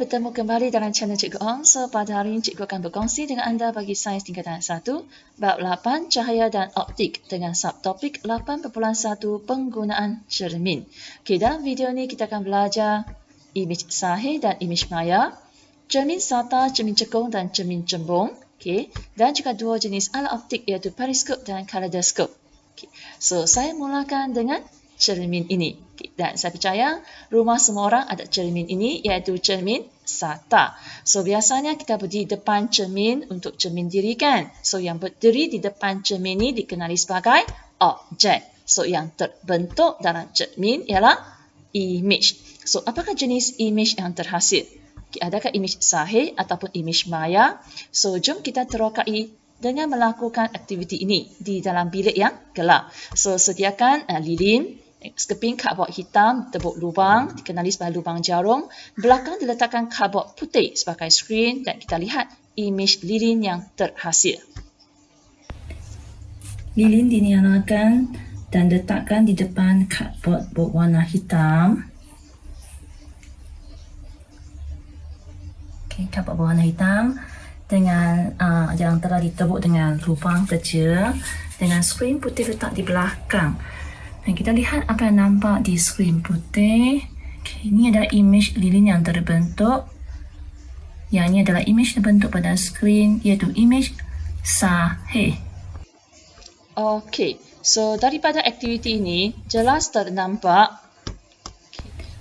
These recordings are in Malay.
bertemu kembali dalam channel Cikgu Ong. So, pada hari ini Cikgu akan berkongsi dengan anda bagi sains tingkatan 1, bab 8 cahaya dan optik dengan subtopik 8.1 penggunaan cermin. Okey, dalam video ni kita akan belajar imej sahih dan imej maya, cermin sata, cermin cekung dan cermin cembung. Okey, dan juga dua jenis alat optik iaitu periskop dan kaleidoskop. Okey, so saya mulakan dengan cermin ini. Dan saya percaya rumah semua orang ada cermin ini iaitu cermin sata. So biasanya kita berdiri depan cermin untuk cermin diri kan. So yang berdiri di depan cermin ini dikenali sebagai objek. So yang terbentuk dalam cermin ialah imej. So apakah jenis imej yang terhasil? Adakah imej sahih ataupun imej maya? So jom kita terokai dengan melakukan aktiviti ini di dalam bilik yang gelap. So sediakan lilin, sekeping cardboard hitam tebuk lubang dikenali sebagai lubang jarum. Belakang diletakkan cardboard putih sebagai skrin dan kita lihat imej lilin yang terhasil. Lilin dinyalakan dan letakkan di depan cardboard berwarna hitam. Okey, cardboard berwarna hitam dengan yang telah ditebuk dengan lubang kecil dengan skrin putih letak di belakang. Dan kita lihat apa yang nampak di skrin putih. Okay, ini adalah imej lilin yang terbentuk. Yang ini adalah imej terbentuk pada skrin iaitu imej sahih. Okey, so daripada aktiviti ini jelas ternampak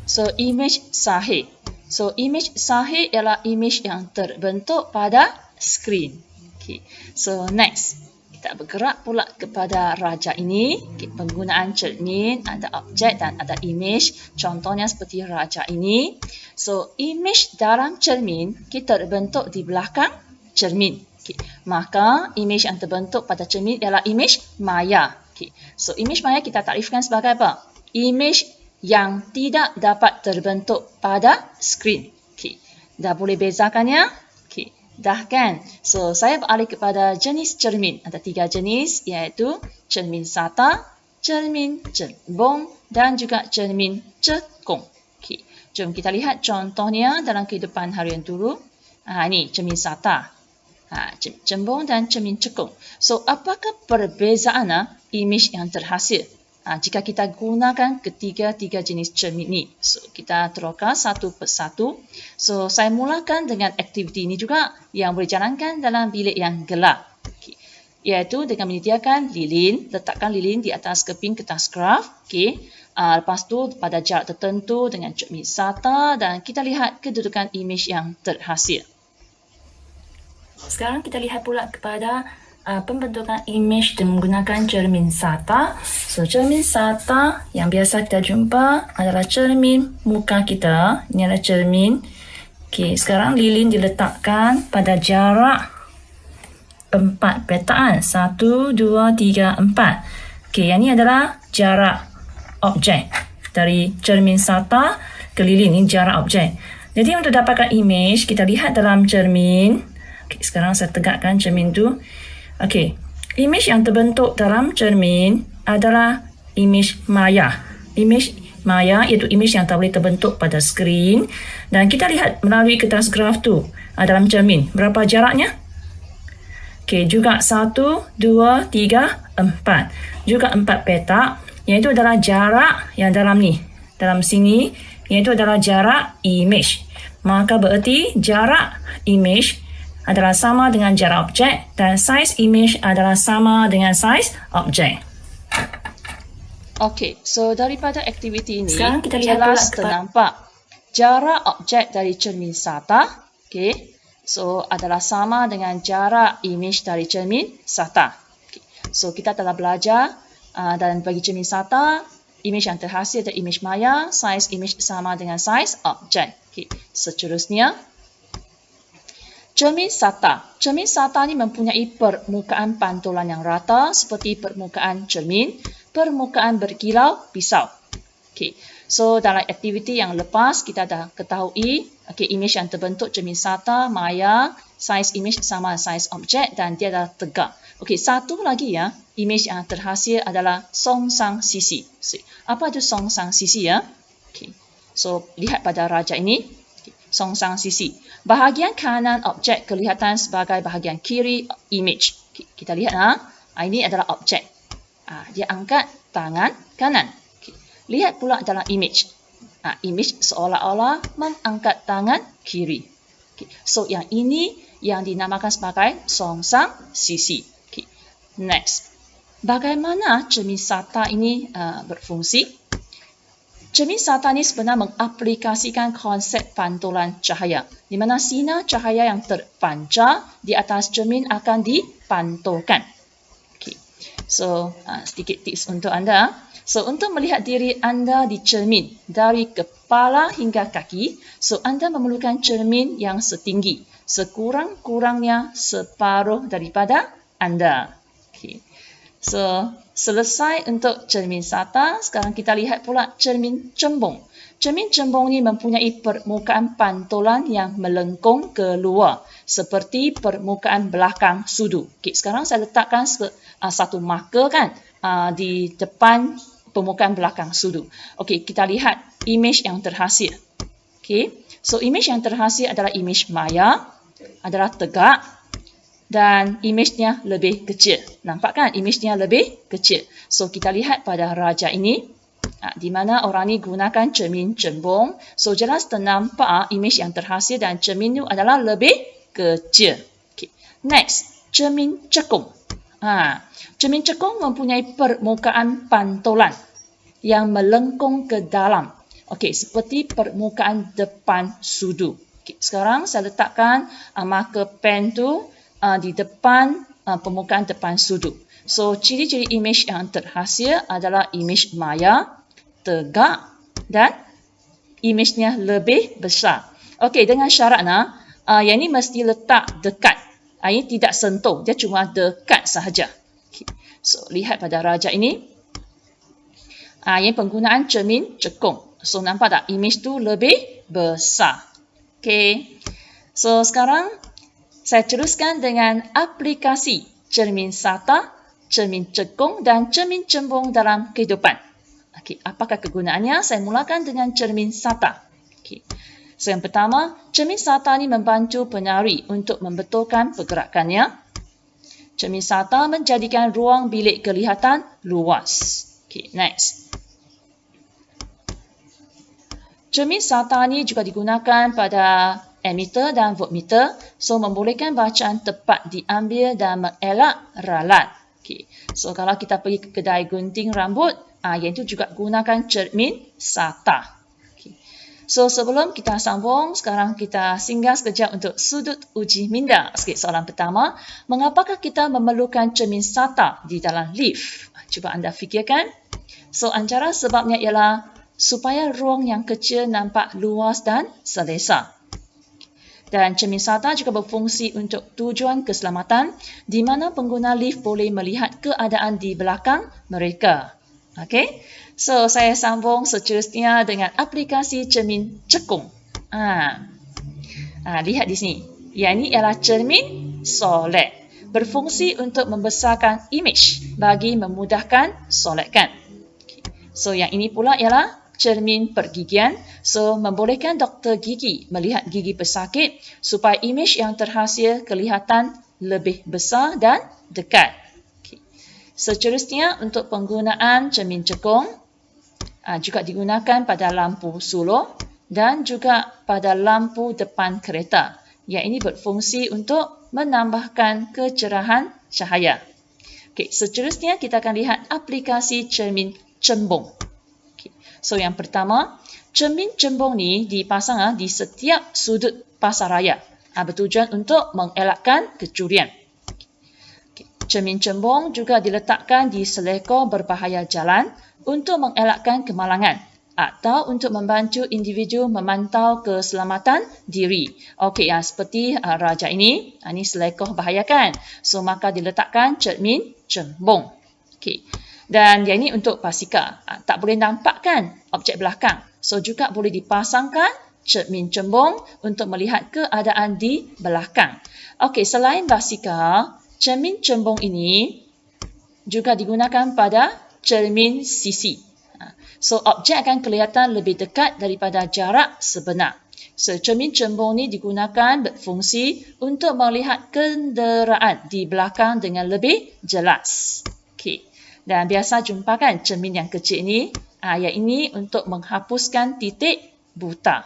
so imej sahih. So imej sahih ialah imej yang terbentuk pada skrin. Okay. So next. Kita bergerak pula kepada raja ini. Penggunaan cermin, ada objek dan ada imej. Contohnya seperti raja ini. So, imej dalam cermin kita terbentuk di belakang cermin. Maka, imej yang terbentuk pada cermin ialah imej maya. So, imej maya kita takrifkan sebagai apa? Imej yang tidak dapat terbentuk pada skrin. Dah boleh bezakannya? Dah kan? So, saya beralih kepada jenis cermin. Ada 3 jenis iaitu cermin sata, cermin cembung dan juga cermin cekung. Okay. Jom kita lihat contohnya dalam kehidupan harian dulu. Ini cermin sata, cermin cembung dan cermin cekung. So, apakah perbezaan imej yang terhasil jika kita gunakan ketiga-tiga jenis cermin ini? So, kita teroka satu persatu. So, saya mulakan dengan aktiviti ini juga yang boleh jalankan dalam bilik yang gelap. Okay. Iaitu dengan menyediakan lilin, letakkan lilin di atas keping kertas graf. Okay. Lepas tu pada jarak tertentu dengan cermin sata dan kita lihat kedudukan imej yang terhasil. Sekarang kita lihat pula kepada pembentukan imej dengan menggunakan cermin sata. So, cermin sata yang biasa kita jumpa adalah cermin muka kita. Ini adalah cermin. Okey, sekarang lilin diletakkan pada jarak 4 petaan. 1, 2, 3, 4. Okey, yang ini adalah jarak objek. Dari cermin sata ke lilin, ini jarak objek. Jadi untuk dapatkan imej, kita lihat dalam cermin. Okey, sekarang saya tegakkan cermin tu. Okey, imej yang terbentuk dalam cermin adalah imej maya. Imej maya iaitu imej yang tak boleh terbentuk pada skrin. Dan kita lihat melalui kertas graf tu dalam cermin. Berapa jaraknya? Okey, juga 1, 2, 3, 4. Juga 4 petak, iaitu adalah jarak yang dalam ni. Dalam sini, iaitu adalah jarak imej. Maka bererti jarak imej adalah sama dengan jarak objek dan saiz imej adalah sama dengan saiz objek. Okey, so daripada aktiviti ini Sekarang kita lihat jelas ternampak jarak objek dari cermin sata, so adalah sama dengan jarak imej dari cermin sata. So kita telah belajar dan bagi cermin sata, imej yang terhasil adalah imej maya, saiz imej sama dengan saiz objek. Seterusnya, cermin sata. Cermin sata ni mempunyai permukaan pantulan yang rata seperti permukaan cermin, permukaan berkilau pisau. Okey. So dalam aktiviti yang lepas kita dah ketahui imej yang terbentuk cermin sata, maya, saiz imej sama saiz objek dan dia dah tegak. Okey, satu lagi imej yang terhasil adalah songsang sisi. Apa itu songsang sisi Okey. So lihat pada raja ini. songsang sisi. Bahagian kanan objek kelihatan sebagai bahagian kiri image. Kita lihat ini adalah objek. Dia angkat tangan kanan. Lihat pula dalam image. Image seolah-olah mengangkat tangan kiri. So yang ini yang dinamakan sebagai songsang sisi. Next. Bagaimana cermin SATA ini berfungsi? Cermin SATA ini sebenarnya mengaplikasikan konsep pantulan cahaya, di mana sinar cahaya yang terpancar di atas cermin akan dipantulkan. So, sedikit tips untuk anda. So, untuk melihat diri anda di cermin dari kepala hingga kaki, so anda memerlukan cermin yang setinggi, sekurang-kurangnya separuh daripada anda. So, selesai untuk cermin SATA, sekarang kita lihat pula cermin cembung. Cermin cembung ini mempunyai permukaan pantulan yang melengkung keluar, seperti permukaan belakang sudu. Sekarang saya letakkan satu marker di depan permukaan belakang sudu. Kita lihat image yang terhasil. So, image yang terhasil adalah image maya, adalah tegak, dan imejnya lebih kecil. Nampak kan? Imejnya lebih kecil. So, kita lihat pada raja ini, di mana orang ini gunakan cermin cembung. So, jelas ternampak imej yang terhasil dan cermin itu adalah lebih kecil. Next, cermin cekung. Cermin cekung mempunyai permukaan pantulan yang melengkung ke dalam. Seperti permukaan depan sudu. Sekarang saya letakkan marker pen tu di depan permukaan depan sudut. So, ciri-ciri imej yang terhasil adalah imej maya, tegak dan imejnya lebih besar. Dengan syarat yang ini mesti letak dekat. Ini tidak sentuh, dia cuma dekat sahaja. So, lihat pada raja ini. Ini penggunaan cermin cekung. So, nampak tak? Imej tu lebih besar. So, sekarang saya teruskan dengan aplikasi cermin SATA, cermin cekung dan cermin cembung dalam kehidupan. Apakah kegunaannya? Saya mulakan dengan cermin SATA. So, yang pertama, cermin SATA ini membantu penari untuk membetulkan pergerakannya. Cermin SATA menjadikan ruang bilik kelihatan luas. Next. Cermin SATA ini juga digunakan pada ammeter dan voltmeter, so membolehkan bacaan tepat diambil dan mengelak ralat. So, kalau kita pergi ke kedai gunting rambut, yang itu juga gunakan cermin SATA. So, sebelum kita sambung, sekarang kita singgah sekejap untuk sudut uji minda. Soalan pertama, mengapakah kita memerlukan cermin SATA di dalam lift? Cuba anda fikirkan. So, antara sebabnya ialah supaya ruang yang kecil nampak luas dan selesa. Dan cermin SATA juga berfungsi untuk tujuan keselamatan di mana pengguna lift boleh melihat keadaan di belakang mereka. So, saya sambung seterusnya dengan aplikasi cermin cekung. Lihat di sini. Yang ini ialah cermin solek. Berfungsi untuk membesarkan imej bagi memudahkan solekan. So, yang ini pula ialah cermin pergigian. So, membolehkan doktor gigi melihat gigi pesakit supaya imej yang terhasil kelihatan lebih besar dan dekat. Seterusnya, untuk penggunaan cermin cekung juga digunakan pada lampu sulur dan juga pada lampu depan kereta. Yang ini berfungsi untuk menambahkan kecerahan cahaya. Seterusnya kita akan lihat aplikasi cermin cembung. So, yang pertama, cermin cembung ni dipasang di setiap sudut pasaraya. Bertujuan untuk mengelakkan kecurian. Cermin cembung juga diletakkan di selekor berbahaya jalan untuk mengelakkan kemalangan atau untuk membantu individu memantau keselamatan diri. Seperti raja ini selekor bahaya kan? So, maka diletakkan cermin cembung. Dan yang ini untuk basikal. Tak boleh nampakkan objek belakang. So, juga boleh dipasangkan cermin cembung untuk melihat keadaan di belakang. Selain basikal, cermin cembung ini juga digunakan pada cermin sisi. So, objek akan kelihatan lebih dekat daripada jarak sebenar. So, cermin cembung ni digunakan berfungsi untuk melihat kenderaan di belakang dengan lebih jelas. Okey. Dan biasa jumpakan cermin yang kecil ni, yang ini untuk menghapuskan titik buta.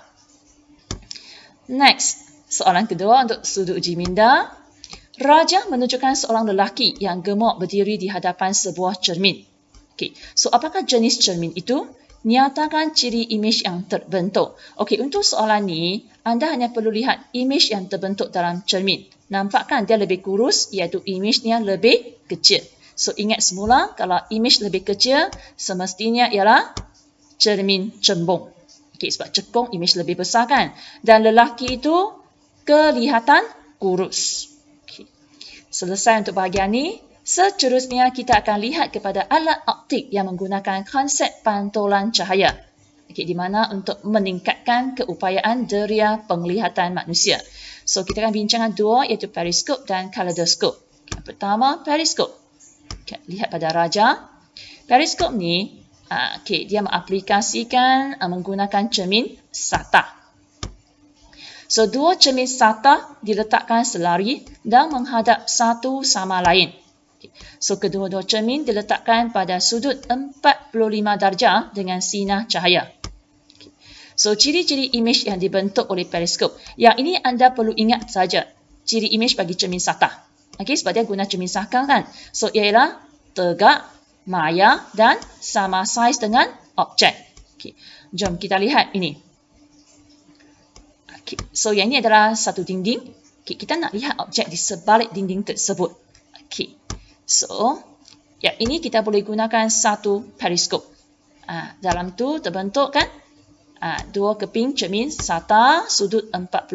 Next, soalan kedua untuk sudut uji minda. Raja menunjukkan seorang lelaki yang gemuk berdiri di hadapan sebuah cermin. Okey. So, apakah jenis cermin itu? Nyatakan ciri imej yang terbentuk. Okey, untuk soalan ni, anda hanya perlu lihat imej yang terbentuk dalam cermin. Nampak kan dia lebih kurus, iaitu imejnya lebih kecil. So, ingat semula, kalau imej lebih kecil, semestinya ialah cermin cembung. Okey, sebab cekung imej lebih besar kan? Dan lelaki itu kelihatan kurus. Okey. Selesai untuk bahagian ni. Seterusnya, kita akan lihat kepada alat optik yang menggunakan konsep pantulan cahaya. Okay, di mana untuk meningkatkan keupayaan deria penglihatan manusia. So, kita akan bincangkan dua, iaitu periskop dan kaleidoskop. Okay, yang pertama, periskop. Okay, lihat pada Raja. Periskop ni, dia mengaplikasikan menggunakan cermin SATA. So, dua cermin SATA diletakkan selari dan menghadap satu sama lain. So, kedua-dua cermin diletakkan pada sudut 45 darjah dengan sinar cahaya. So, ciri-ciri imej yang dibentuk oleh periskop. Yang ini anda perlu ingat saja. Ciri imej bagi cermin SATA. Okay, sebab dia guna cermin sakang kan. So, ialah tegak, maya dan sama saiz dengan objek. Okay. Jom kita lihat ini. Okay. So, yang ini adalah satu dinding. Okay, kita nak lihat objek di sebalik dinding tersebut. Okay. So, yang ini kita boleh gunakan satu periskop. Dalam tu terbentuk kan dua keping cermin SATA sudut 45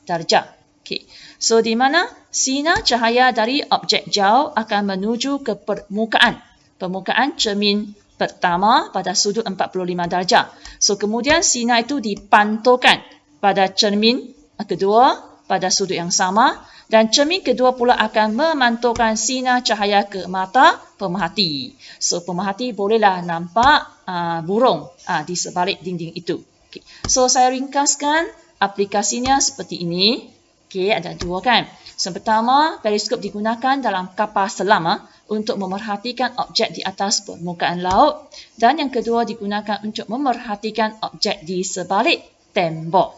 darjah. Okay. So, di mana sinar cahaya dari objek jauh akan menuju ke permukaan cermin pertama pada sudut 45 darjah. So, kemudian sinar itu dipantulkan pada cermin kedua pada sudut yang sama. Dan cermin kedua pula akan memantulkan sinar cahaya ke mata pemerhati. So, pemerhati bolehlah nampak burung di sebalik dinding itu. Okay. So, saya ringkaskan aplikasinya seperti ini. Okay, ada dua kan. So, pertama, periskop digunakan dalam kapal selam untuk memerhatikan objek di atas permukaan laut. Dan yang kedua digunakan untuk memerhatikan objek di sebalik tembok.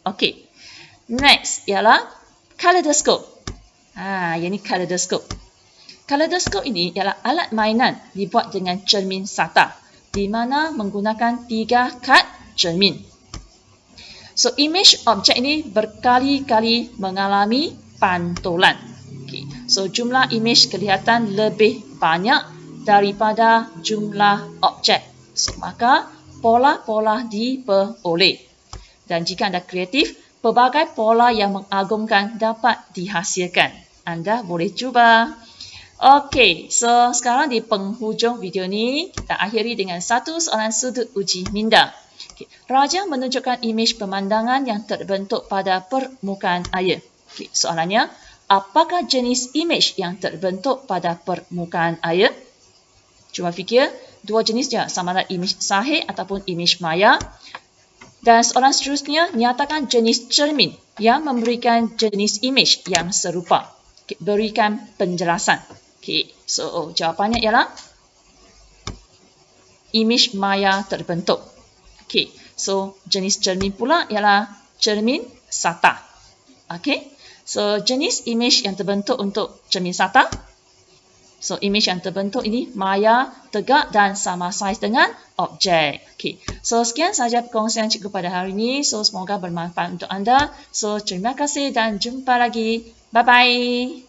Okey. Next ialah kaleidoskop. Yang ni kaleidoskop. Kaleidoskop ini ialah alat mainan dibuat dengan cermin SATA di mana menggunakan 3 kad cermin. So, imej objek ini berkali-kali mengalami pantulan. Okay. So, jumlah imej kelihatan lebih banyak daripada jumlah objek. So, maka pola-pola diperoleh. Dan jika anda kreatif, pelbagai pola yang mengagumkan dapat dihasilkan. Anda boleh cuba. Okey, so sekarang di penghujung video ni, kita akhiri dengan satu soalan sudut uji minda. Okay. Raja menunjukkan imej pemandangan yang terbentuk pada permukaan air. Okay. Soalannya, apakah jenis imej yang terbentuk pada permukaan air? Cuba fikir, dua jenis je, sama ada imej sahih ataupun imej maya. Dan soalan seterusnya, nyatakan jenis cermin yang memberikan jenis imej yang serupa. Okay, berikan penjelasan. Okay, so jawapannya ialah imej maya terbentuk. Okay, so jenis cermin pula ialah cermin SATA. Okay, so jenis imej yang terbentuk untuk cermin SATA. So, imej yang terbentuk ini maya, tegak dan sama saiz dengan objek. Okay. So, sekian sahaja perkongsian cikgu pada hari ini. So, semoga bermanfaat untuk anda. So, terima kasih dan jumpa lagi. Bye-bye.